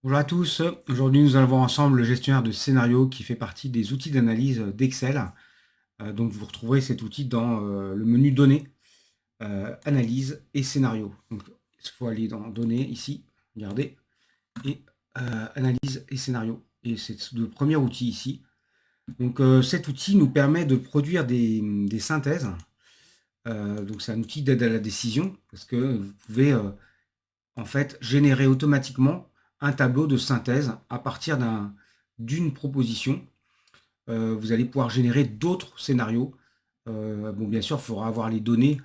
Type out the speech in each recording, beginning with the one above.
Bonjour à tous, aujourd'hui nous allons voir ensemble le gestionnaire de scénario qui fait partie des outils d'analyse d'Excel. Donc vous retrouverez cet outil dans le menu données, analyse et scénario. Donc il faut aller dans données ici, regardez, et analyse et scénario. Et c'est le premier outil ici. Donc cet outil nous permet de produire des synthèses. Donc c'est un outil d'aide à la décision parce que vous pouvez en fait générer automatiquement un tableau de synthèse à partir d'une proposition. Vous allez pouvoir générer d'autres scénarios. Bon, bien sûr, il faudra avoir les données.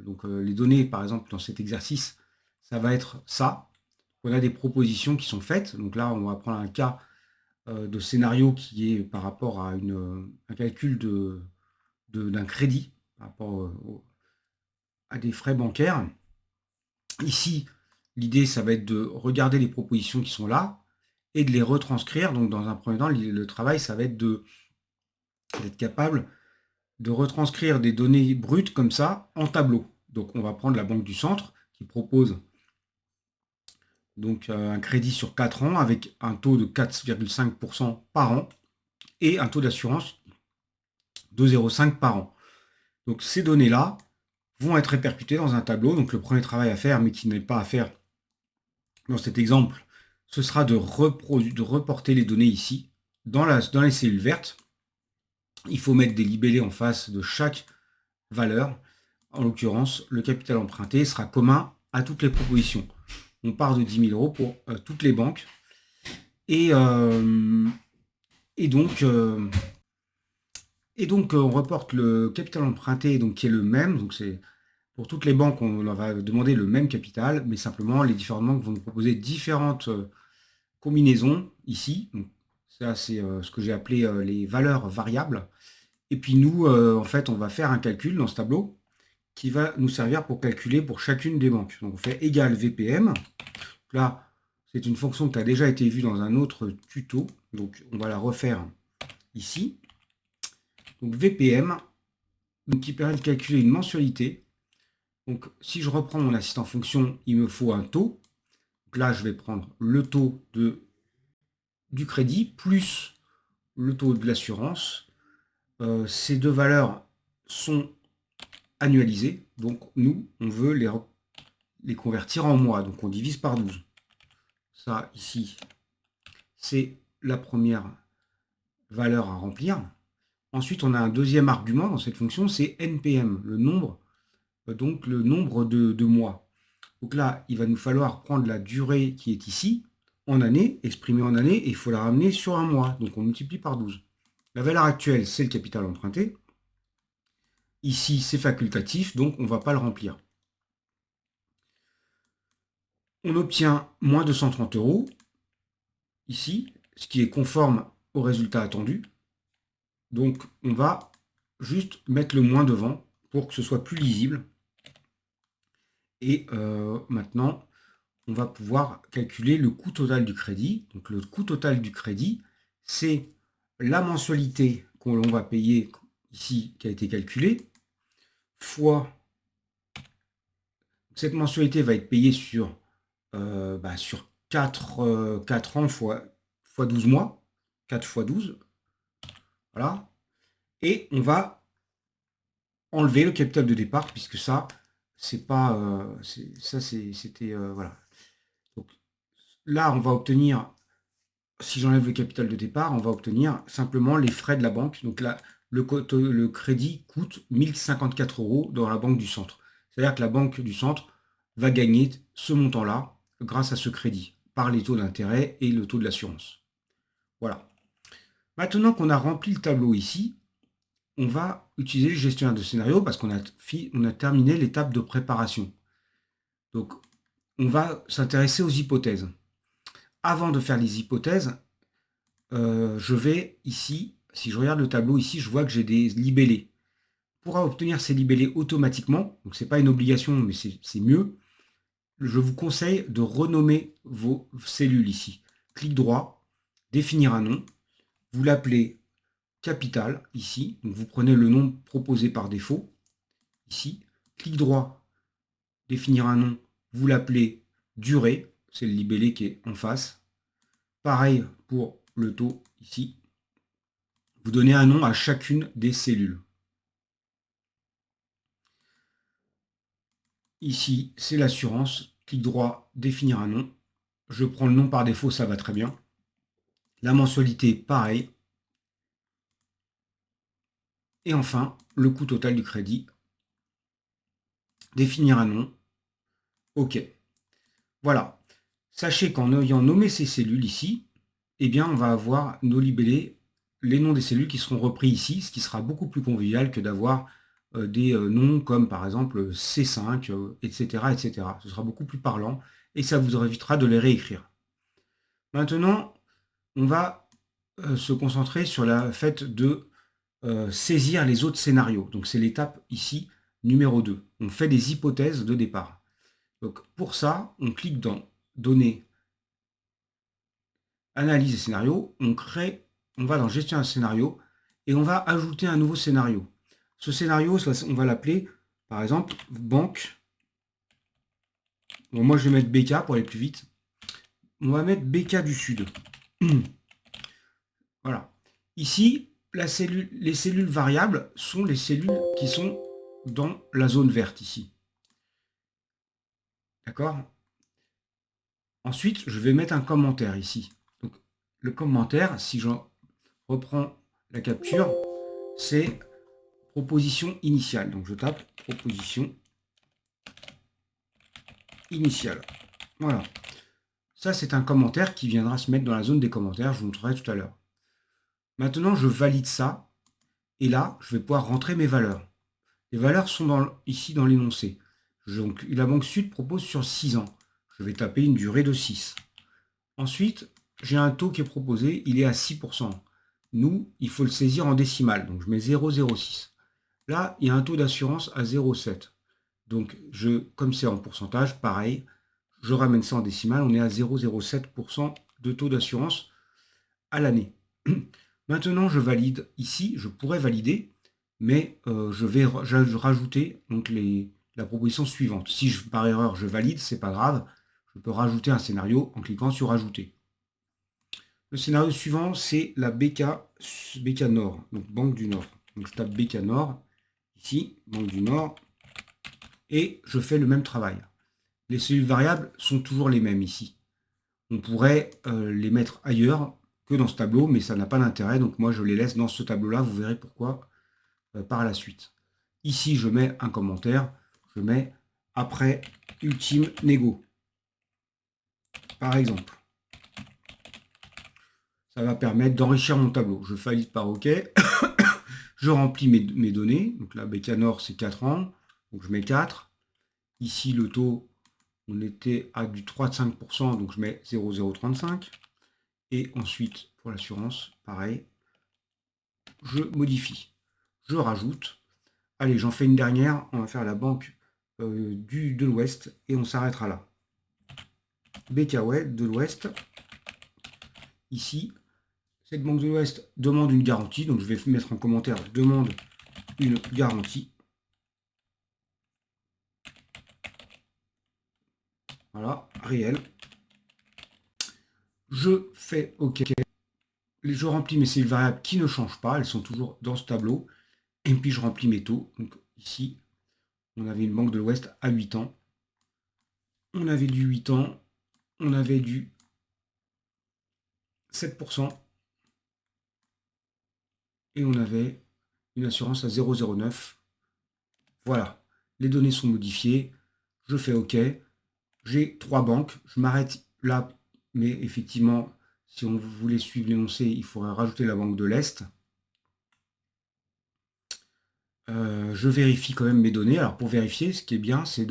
Donc, les données, par exemple, dans cet exercice, ça va être ça. On a des propositions qui sont faites. Donc là, on va prendre un cas de scénario qui est par rapport à un calcul d'un crédit, par rapport à des frais bancaires. Ici, l'idée, ça va être de regarder les propositions qui sont là et de les retranscrire. Donc, dans un premier temps, le travail, ça va être d'être capable de retranscrire des données brutes comme ça en tableau. Donc, on va prendre la Banque du Centre qui propose donc un crédit sur 4 ans avec un taux de 4,5% par an et un taux d'assurance de 0,5 par an. Donc, ces données-là vont être répercutées dans un tableau. Donc, le premier travail à faire, mais qui n'est pas à faire dans cet exemple, ce sera de reporter les données ici, dans les cellules vertes. Il faut mettre des libellés en face de chaque valeur. En l'occurrence, le capital emprunté sera commun à toutes les propositions. On part de 10 000 euros pour toutes les banques. Et, euh, et donc, euh, on reporte le capital emprunté donc, qui est le même. Donc, c'est pour toutes les banques, on leur va demander le même capital, mais simplement, les différentes banques vont nous proposer différentes combinaisons ici. Donc, ça, c'est ce que j'ai appelé les valeurs variables. Et puis nous, en fait, on va faire un calcul dans ce tableau qui va nous servir pour calculer pour chacune des banques. Donc on fait égal VPM. Là, c'est une fonction qui a déjà été vue dans un autre tuto. Donc on va la refaire ici. Donc VPM, donc, qui permet de calculer une mensualité. Donc si je reprends mon assistant fonction, il me faut un taux. Donc là, je vais prendre le taux du crédit plus le taux de l'assurance. Ces deux valeurs sont annualisées. Donc nous, on veut les convertir en mois. Donc on divise par 12. Ça, ici, c'est la première valeur à remplir. Ensuite, on a un deuxième argument dans cette fonction, c'est NPM, le nombre, donc le nombre de mois. Donc là, il va nous falloir prendre la durée qui est ici, en années, exprimée en années, et il faut la ramener sur un mois. Donc on multiplie par 12. La valeur actuelle, c'est le capital emprunté. Ici, c'est facultatif, donc on ne va pas le remplir. On obtient moins 230 euros, ici, ce qui est conforme au résultat attendu. Donc, on va juste mettre le moins devant pour que ce soit plus lisible. Et maintenant, on va pouvoir calculer le coût total du crédit. Donc, le coût total du crédit, c'est la mensualité qu'on va payer ici, qui a été calculée, fois cette mensualité va être payée sur 4 ans fois 12 mois. 4 fois 12. Voilà. Et on va enlever le capital de départ, puisque ça, c'est pas. C'était. Voilà. Donc, là, on va obtenir, si j'enlève le capital de départ, on va obtenir simplement les frais de la banque. Donc là, le crédit coûte 1054 euros dans la banque du centre. C'est-à-dire que la banque du centre va gagner ce montant-là grâce à ce crédit, par les taux d'intérêt et le taux de l'assurance. Voilà. Maintenant qu'on a rempli le tableau ici, on va utiliser le gestionnaire de scénario parce on a terminé l'étape de préparation. Donc, on va s'intéresser aux hypothèses. Avant de faire les hypothèses, je vais ici, si je regarde le tableau ici, je vois que j'ai des libellés. Pour obtenir ces libellés automatiquement, donc ce n'est pas une obligation, mais c'est mieux, je vous conseille de renommer vos cellules ici. Clic droit, définir un nom, vous l'appelez capital ici, donc vous prenez le nom proposé par défaut ici, clic droit, définir un nom, vous l'appelez durée, c'est le libellé qui est en face, Pareil pour le taux ici. Vous donnez un nom à chacune des cellules. Ici, c'est l'assurance. Clic droit, définir un nom. Je prends le nom par défaut, ça va très bien. La mensualité, pareil. Et enfin, le coût total du crédit. Définir un nom. OK. Voilà. Sachez qu'en ayant nommé ces cellules ici, eh bien, on va avoir nos libellés, les noms des cellules qui seront repris ici, ce qui sera beaucoup plus convivial que d'avoir des noms comme par exemple C5, etc., etc. Ce sera beaucoup plus parlant et ça vous évitera de les réécrire. Maintenant, on va se concentrer sur le fait de saisir les autres scénarios. Donc c'est l'étape ici, numéro 2. On fait des hypothèses de départ. Donc pour ça, on clique dans Données, Analyse et scénario, on va dans Gestion d'un scénario et on va ajouter un nouveau scénario. Ce scénario, on va l'appeler par exemple banque. Bon, moi je vais mettre BK pour aller plus vite. On va mettre BK du Sud. Voilà. Ici, les cellules variables sont les cellules qui sont dans la zone verte ici. D'accord? Ensuite, je vais mettre un commentaire ici. Donc, le commentaire, si je reprends la capture, c'est proposition initiale. Donc, je tape proposition initiale. Voilà. Ça, c'est un commentaire qui viendra se mettre dans la zone des commentaires. Je vous montrerai tout à l'heure. Maintenant, je valide ça. Et là, je vais pouvoir rentrer mes valeurs. Les valeurs sont ici dans l'énoncé. Donc, la Banque Sud propose sur 6 ans. Je vais taper une durée de 6. Ensuite, j'ai un taux qui est proposé, il est à 6%. Nous, il faut le saisir en décimale, donc je mets 0,06. Là, il y a un taux d'assurance à 0,7. Donc, comme c'est en pourcentage, pareil, je ramène ça en décimale, on est à 0,07% de taux d'assurance à l'année. Maintenant, je valide ici, je pourrais valider, mais je vais rajouter donc la proposition suivante. Si par erreur je valide, c'est pas grave, je peux rajouter un scénario en cliquant sur Ajouter. Le scénario suivant, c'est la BK Nord, donc Banque du Nord. Donc je tape BK Nord, ici, Banque du Nord, et je fais le même travail. Les cellules variables sont toujours les mêmes ici. On pourrait les mettre ailleurs que dans ce tableau, mais ça n'a pas d'intérêt, donc moi je les laisse dans ce tableau-là, vous verrez pourquoi par la suite. Ici, je mets un commentaire, je mets après ultime négo, par exemple. Ça va permettre d'enrichir mon tableau. Je valide par OK. Je remplis mes données. Donc là, Bécanor, c'est 4 ans. Donc je mets 4. Ici, le taux, on était à du 3,5%. Donc je mets 0,035. Et ensuite, pour l'assurance, pareil. Je modifie. Je rajoute. Allez, j'en fais une dernière. On va faire la banque de l'Ouest. Et on s'arrêtera là. BKW de l'Ouest. Ici, cette banque de l'Ouest demande une garantie. Donc je vais mettre en commentaire demande une garantie. Voilà, réel. Je fais OK. Je remplis mes cellules variables qui ne changent pas. Elles sont toujours dans ce tableau. Et puis je remplis mes taux. Donc ici, on avait une banque de l'Ouest à 8 ans. On avait du 8 ans. On avait du 7%. Et on avait une assurance à 0,09. Voilà. Les données sont modifiées. Je fais OK. J'ai 3 banques. Je m'arrête là. Mais effectivement, si on voulait suivre l'énoncé, il faudrait rajouter la banque de l'Est. Je vérifie quand même mes données. Alors pour vérifier, ce qui est bien, c'est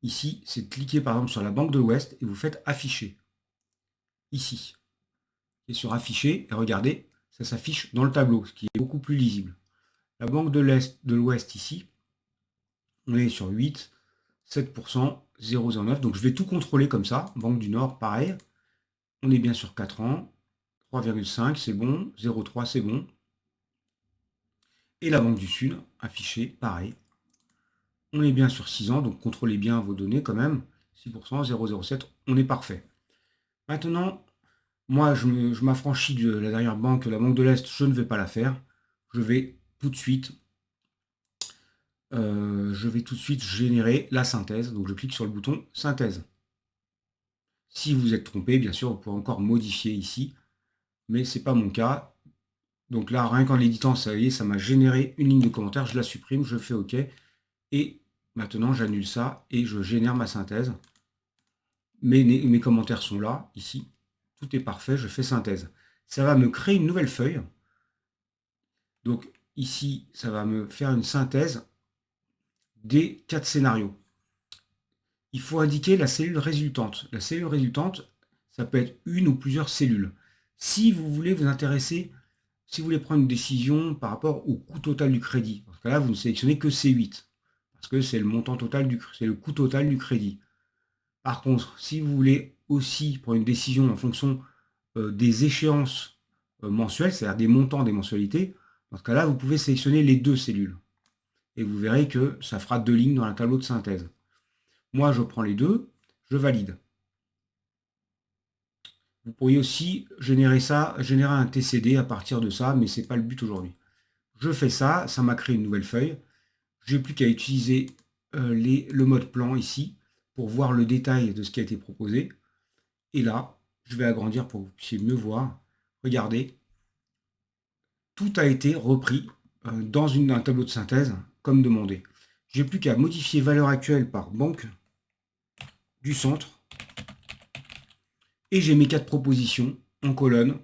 ici, c'est de cliquer par exemple sur la Banque de l'Ouest et vous faites afficher. Ici. Et sur afficher, et regardez, ça s'affiche dans le tableau, ce qui est beaucoup plus lisible. La Banque de l'Ouest ici, on est sur 8, 7%, 0,09. Donc je vais tout contrôler comme ça. Banque du Nord, pareil. On est bien sur 4 ans. 3,5, c'est bon. 0,3, c'est bon. Et la Banque du Sud, affiché, pareil. On est bien sur 6 ans, donc contrôlez bien vos données quand même. 6%, 0,07, on est parfait. Maintenant, Moi, je m'affranchis de la dernière banque, la Banque de l'Est, je ne vais pas la faire. Je vais tout de suite, générer la synthèse. Donc je clique sur le bouton synthèse. Si vous êtes trompé, bien sûr, vous pouvez encore modifier ici, mais ce n'est pas mon cas. Donc là, rien qu'en l'éditant, ça y est, ça m'a généré une ligne de commentaire, je la supprime, je fais OK. Et maintenant, j'annule ça et je génère ma synthèse. Mes commentaires sont là, ici. Tout est parfait, je fais synthèse. Ça va me créer une nouvelle feuille. Donc ici, ça va me faire une synthèse des 4 scénarios. Il faut indiquer la cellule résultante. La cellule résultante, ça peut être une ou plusieurs cellules. Si vous voulez vous intéresser, si vous voulez prendre une décision par rapport au coût total du crédit, parce que là, vous ne sélectionnez que C8, parce que c'est le montant total c'est le coût total du crédit. Par contre, si vous voulez aussi prendre une décision en fonction des échéances mensuelles, c'est-à-dire des montants des mensualités, dans ce cas-là, vous pouvez sélectionner les deux cellules. Et vous verrez que ça fera 2 lignes dans un tableau de synthèse. Moi, je prends les deux, je valide. Vous pourriez aussi générer un TCD à partir de ça, mais ce n'est pas le but aujourd'hui. Je fais ça, ça m'a créé une nouvelle feuille. Je n'ai plus qu'à utiliser le mode plan ici pour voir le détail de ce qui a été proposé. Et là, je vais agrandir pour que vous puissiez mieux voir. Regardez, tout a été repris dans un tableau de synthèse comme demandé. J'ai plus qu'à modifier valeur actuelle par banque du centre. Et j'ai mes 4 propositions en colonne.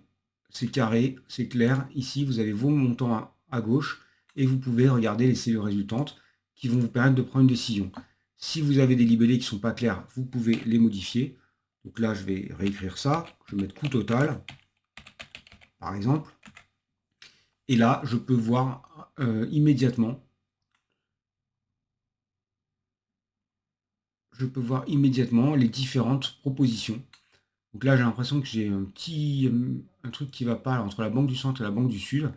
C'est carré, c'est clair. Ici, vous avez vos montants à gauche et vous pouvez regarder les cellules résultantes qui vont vous permettre de prendre une décision. Si vous avez des libellés qui ne sont pas clairs, vous pouvez les modifier. Donc là, je vais réécrire ça. Je vais mettre coût total, par exemple. Et là, je peux voir immédiatement. Je peux voir immédiatement les différentes propositions. Donc là, j'ai l'impression que j'ai un truc qui ne va pas entre la Banque du Centre et la Banque du Sud.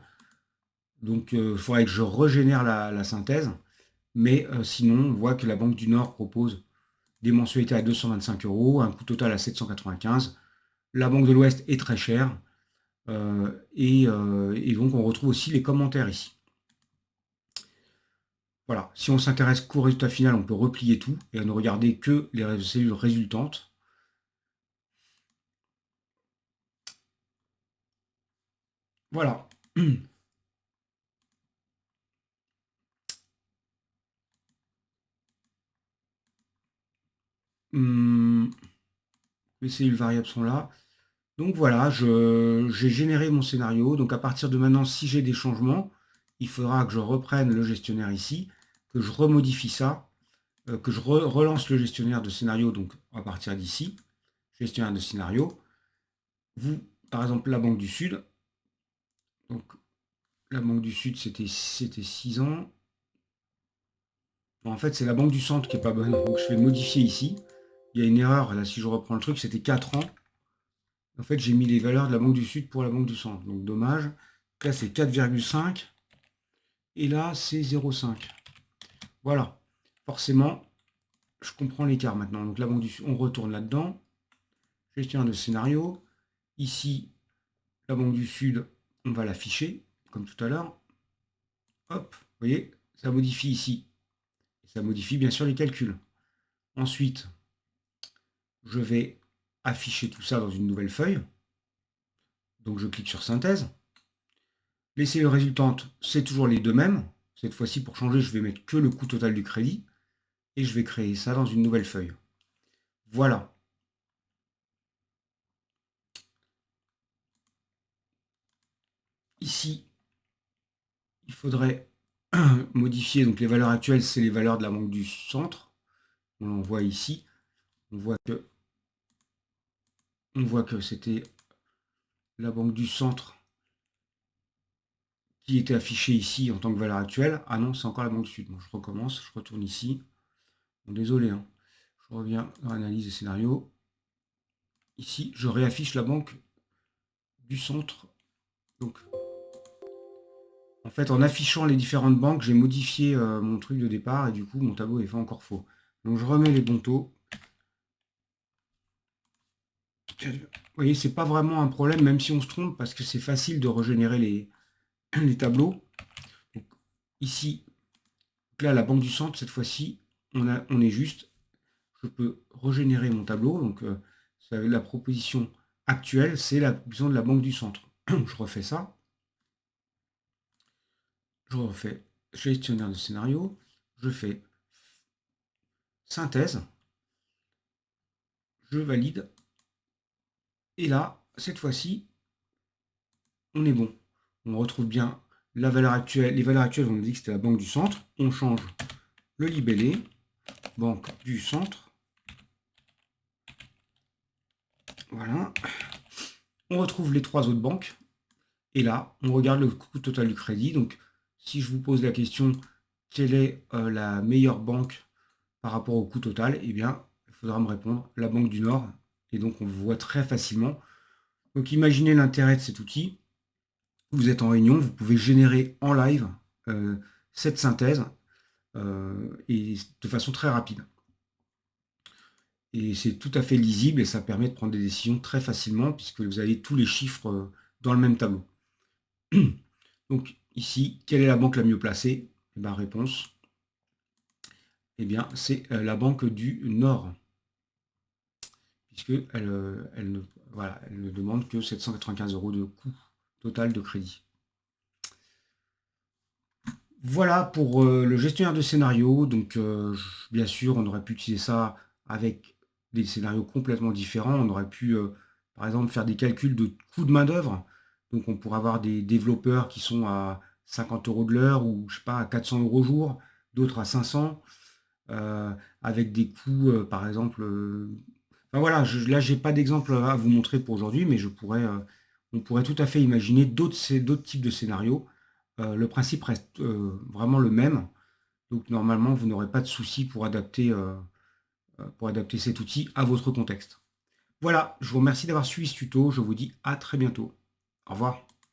Donc, il faudrait que je régénère la synthèse. Mais sinon, on voit que la Banque du Nord propose des mensualités à 225 euros, un coût total à 795. La Banque de l'Ouest est très chère. Et donc, on retrouve aussi les commentaires ici. Voilà. Si on s'intéresse qu'au résultat final, on peut replier tout et ne regarder que les cellules résultantes. Voilà. Les cellules variables sont là. Donc voilà, j'ai généré mon scénario. Donc à partir de maintenant, si j'ai des changements, il faudra que je reprenne le gestionnaire ici, que je remodifie ça, que je relance le gestionnaire de scénario, donc à partir d'ici, gestionnaire de scénario. Vous, par exemple, la Banque du Sud. Donc la Banque du Sud, c'était 6 ans. Bon, en fait, c'est la Banque du Centre qui n'est pas bonne. Donc je vais modifier ici. Il y a une erreur, là, si je reprends le truc, c'était 4 ans. En fait, j'ai mis les valeurs de la Banque du Sud pour la Banque du Centre. Donc dommage. Là, c'est 4,5. Et là, c'est 0,5. Voilà. Forcément, je comprends l'écart maintenant. Donc la Banque du Sud, on retourne là-dedans. Gestionnaire de scénario. Ici, la Banque du Sud, on va l'afficher, comme tout à l'heure. Hop, vous voyez, ça modifie ici. Ça modifie bien sûr les calculs. Ensuite, je vais afficher tout ça dans une nouvelle feuille. Donc je clique sur synthèse. Les cellules résultantes, c'est toujours les deux mêmes. Cette fois-ci, pour changer, je vais mettre que le coût total du crédit. Et je vais créer ça dans une nouvelle feuille. Voilà. Ici, il faudrait modifier. Donc les valeurs actuelles, c'est les valeurs de la Banque du Centre. On voit ici. On voit que c'était la Banque du Centre qui était affichée ici en tant que valeur actuelle. Ah non, c'est encore la Banque du Sud. Bon, je recommence, je retourne ici. Bon, désolé, hein. Je reviens dans l'analyse des scénarios. Ici, je réaffiche la Banque du Centre. Donc, en fait, en affichant les différentes banques, j'ai modifié mon truc de départ et du coup, mon tableau est fait encore faux. Donc, je remets les bons taux. voyez, c'est pas vraiment un problème, même si on se trompe, parce que c'est facile de régénérer les tableaux. Donc, ici, là, la banque du centre, cette fois-ci, on est juste. Je peux régénérer mon tableau. Donc, la proposition actuelle, c'est la proposition de la banque du centre. Je refais ça. Je refais gestionnaire de scénario. Je fais synthèse. Je valide. Et là, cette fois-ci, on est bon. On retrouve bien la valeur actuelle. Les valeurs actuelles, on a dit que c'était la banque du centre. On change le libellé. Banque du centre. Voilà. On retrouve les trois autres banques. Et là, on regarde le coût total du crédit. Donc, si je vous pose la question, quelle est la meilleure banque par rapport au coût total, eh bien, il faudra me répondre la Banque du Nord. Et donc, on voit très facilement. Donc, imaginez l'intérêt de cet outil. Vous êtes en réunion, vous pouvez générer en live euh, cette synthèse et de façon très rapide. Et c'est tout à fait lisible et ça permet de prendre des décisions très facilement puisque vous avez tous les chiffres dans le même tableau. Donc ici, quelle est la banque la mieux placée? Eh bien, réponse, eh bien, c'est la Banque du Nord, puisqu'elle elle ne demande que 795 € de coût total de crédit. Voilà pour le gestionnaire de scénario. Donc, bien sûr, on aurait pu utiliser ça avec des scénarios complètement différents. On aurait pu, par exemple, faire des calculs de coût de main-d'œuvre. Donc, on pourrait avoir des développeurs qui sont à 50 € de l'heure ou, je sais pas, à 400 € au jour, d'autres à 500, avec des coûts, par exemple. Enfin, voilà, là, j'ai pas d'exemple à vous montrer pour aujourd'hui, mais on pourrait tout à fait imaginer d'autres types de scénarios. Le principe reste vraiment le même. Donc normalement, vous n'aurez pas de souci pour adapter cet outil à votre contexte. Voilà, je vous remercie d'avoir suivi ce tuto. Je vous dis à très bientôt. Au revoir.